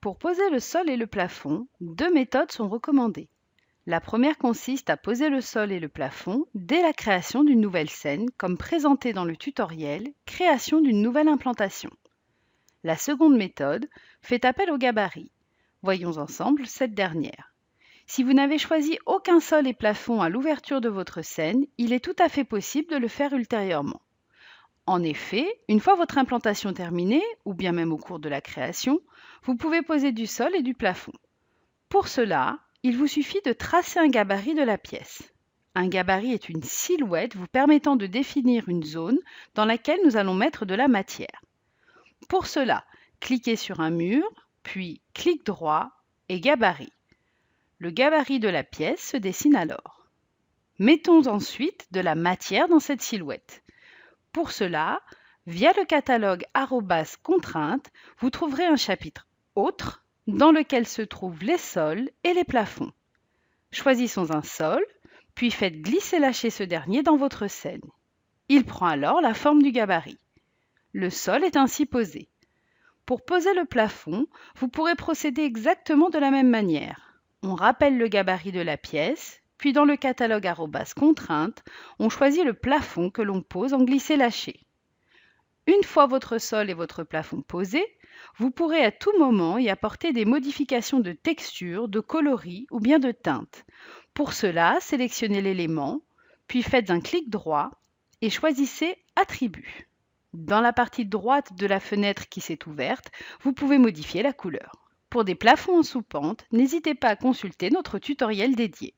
Pour poser le sol et le plafond, deux méthodes sont recommandées. La première consiste à poser le sol et le plafond dès la création d'une nouvelle scène, comme présenté dans le tutoriel « Création d'une nouvelle implantation ». La seconde méthode fait appel au gabarit. Voyons ensemble cette dernière. Si vous n'avez choisi aucun sol et plafond à l'ouverture de votre scène, il est tout à fait possible de le faire ultérieurement. En effet, une fois votre implantation terminée, ou bien même au cours de la création, vous pouvez poser du sol et du plafond. Pour cela, il vous suffit de tracer un gabarit de la pièce. Un gabarit est une silhouette vous permettant de définir une zone dans laquelle nous allons mettre de la matière. Pour cela, cliquez sur un mur, puis clic droit et gabarit. Le gabarit de la pièce se dessine alors. Mettons ensuite de la matière dans cette silhouette. Pour cela, via le catalogue @ contraintes, vous trouverez un chapitre Autres dans lequel se trouvent les sols et les plafonds. Choisissons un sol, puis faites glisser-lâcher ce dernier dans votre scène. Il prend alors la forme du gabarit. Le sol est ainsi posé. Pour poser le plafond, vous pourrez procéder exactement de la même manière. On rappelle le gabarit de la pièce, puis dans le catalogue @ contraintes, on choisit le plafond que l'on pose en glisser-lâcher. Une fois votre sol et votre plafond posés, vous pourrez à tout moment y apporter des modifications de texture, de coloris ou bien de teinte. Pour cela, sélectionnez l'élément, puis faites un clic droit et choisissez Attributs. Dans la partie droite de la fenêtre qui s'est ouverte, vous pouvez modifier la couleur. Pour des plafonds en sous-pente, n'hésitez pas à consulter notre tutoriel dédié.